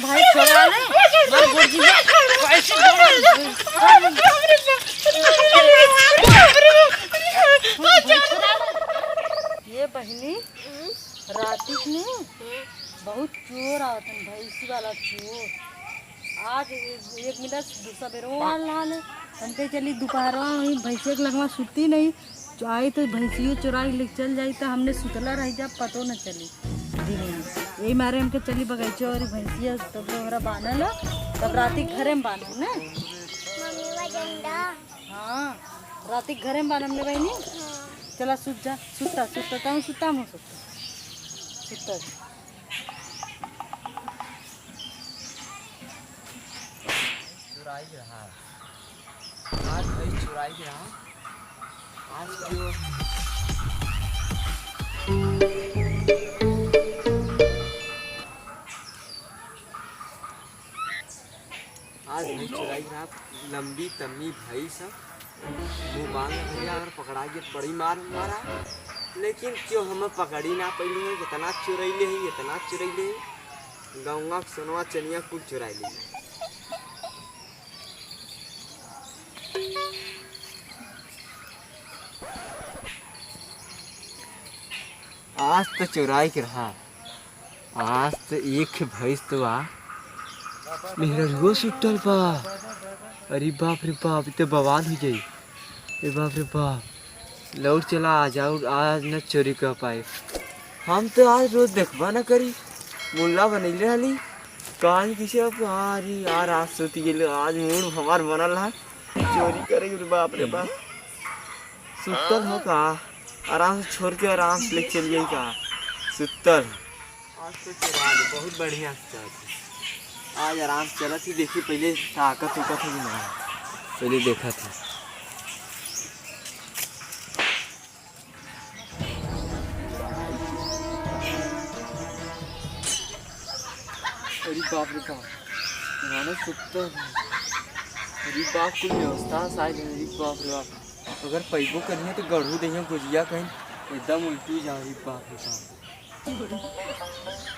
भाई छोड़ा ले मार गुर्जी में कैसे ये बहनी रातिक ने बहुत चोर आवत भैंसी वाला चोर। आज एक मिनट सवेरो हाल हमके चली दोपहर भैंसे के लगवा सुती नहीं आई तो भैंसियों चुराई ले चल जाई तो हमने सुतला रही जब पतो न चली दिन में यही मारे हमके चली बगीचे और भैंसिया तब हमारा बांधल तब राती घरे में बांधल ना हाँ राती घरे में बांधल बहनी चला सुत जा सुता सुता तो सुता मुँह सुता सुता चुराई रहा आज भाई चुराई रहा आज क्यों आज भाई चुराई रहा लंबी तम्मी भाई सब मुँह बांध भैया अगर पकड़ा गया बड़ी मार मारा लेकिन क्यों हमें पकड़ी ना पहले है इतना चुरैले है इतना चुरैले गौवा सोनवा चनिया कुल चुराई ले आज तो चुराई के रहा आज तो एक भैंस तो आ मेरा रो सुटल बा अरे बाप रे बाप इतने बवाल हो जाई अरे बाप रे बाप लौट चला आ जाओ आज न चोरी कर पाए हम तो आज रोज देखबा न करी मुल्ला बनैले हली कान किसे अब अरे यार आज सोती गेल आज मूड हमार बनल है चोरी करे बाप रे बाप सुतल हो का आराम से छोड़ के आराम से लेके चल जाई का सुतल आज तो चुरा ले बहुत बढ़िया से आज आराम से चला थी देखी पहले ताकत उकत है ना पहले देखा था अरे बाप रे बाप मानो सुतल अरे बाप कोई व्यवस्था शायद अरे बाप रे बाप अगर पैबो करनी है तो गढ़ू दही गुजिया कहीं एकदम उल्टी जा रही बाप रे बाप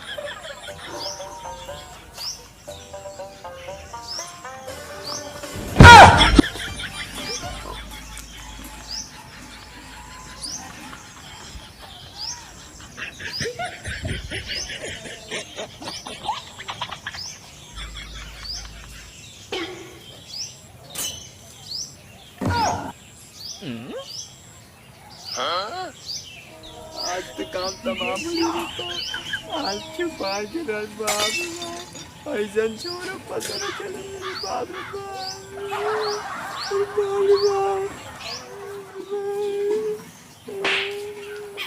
आज तो काम तमाम आज छुपा के रख बाप ऐसा छोड़ो पता नहीं चले बाप रे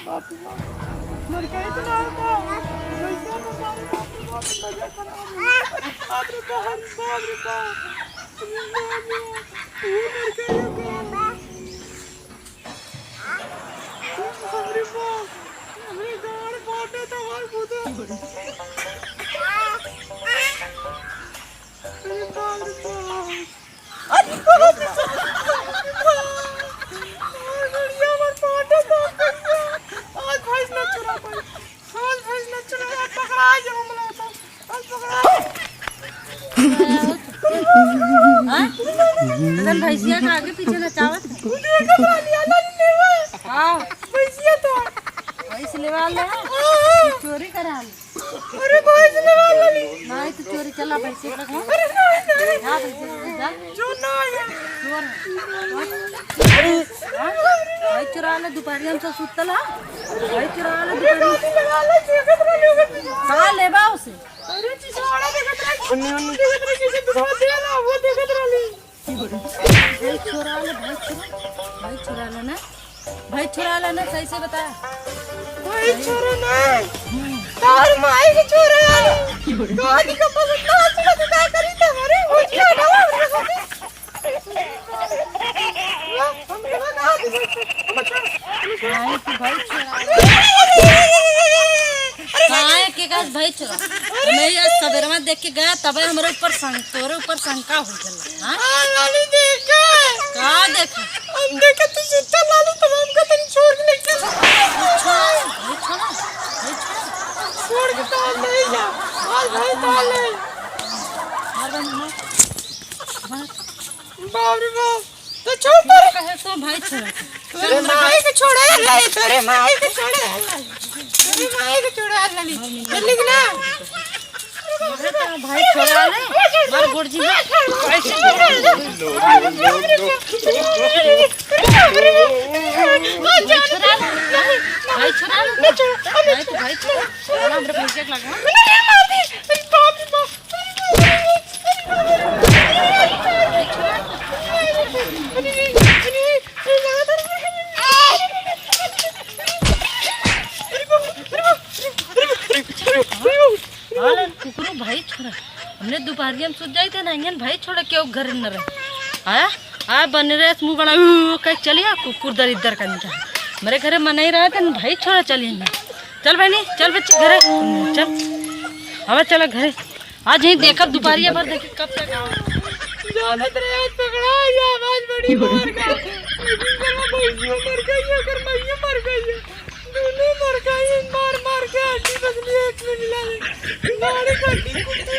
बाप मर गए तो ना पैसा ना बाप मजा खराब बाप रे बाप अरे बाप अरे गाड़ फाटे तो हर खुद अरे बाप रे बाप अरे बाप रे गड़िया मर फाटे तो आज भैंस न चुरा पाई आज भैंस न चुरा पकड़ा जाओ मला तो आज पकड़ा हां तन भैंसिया का आगे पीछे नचावत देखो मालिया ला हां भैंसिया तो भैंस लेवा ले चोरी करा ले अरे भैंस लेवा ले नहीं तो चोरी चला भैंस रख अरे नहीं जा भैंस जा जो ना है चोर भाई चुरा ले दोपहर हम सब सुतला भाई चुरा ले कहां लेबा उसे अरे चिसाड़ा देखत रही उन्नी देखत रही किसे दिखा दिया ना वो देखत रही भाई चुरा ले ना भाई चुरा ले ना सही से बता भाई चोरा नहीं तार माई के चोरा वाली गाड़ी का पकड़ना है तो क्या करी था अरे वो क्या ना हम लोग कहां थे भाई चुरा काहे के गाछ भाई चुरा मैं आज सवेरे में देख के गया तबे हमरे ऊपर तोरे ऊपर शंका हो गया हां लाली देखा का देखा हम देखा तू सुता लाली तो हमको तन छोड़ के लेके छोड़ के डाल नहीं जा आज भाई डाल नहीं बाप रे बाप तो छोड़ पर कहे तो भाई छोड़ा तेरे माई के छोड़ा नहीं तेरे माई के छोड़ा तेरे माई के छोड़ा नहीं चल ना भाई छोड़ा ले मार गुड़जी कैसे भाई छोड़ा भाई छोड़ा हमरे पैसे लगा कुकरू भाई छोड़ा हमने दोपहरिया में सोच जाई थे ना भाई छोड़ा क्यों घर न रहे आया आ बन रहे मुँह बड़ा कहीं चलिए कुकुर दर इधर का निकाल मेरे घरे मन नहीं रहा था भाई छोड़ा चलिए चल बहनी चल बच्चे घरे चल अब चलो घरे आज यही देखा दोपहरिया भर देखी कब तक आओ जानत रे आज पकड़ा ये आवाज बड़ी मार का भैया मर गई है कर भैया मर गई है दोनों मर गए मार मार के हड्डी बदली एक में मिला ले गाड़ी का हड्डी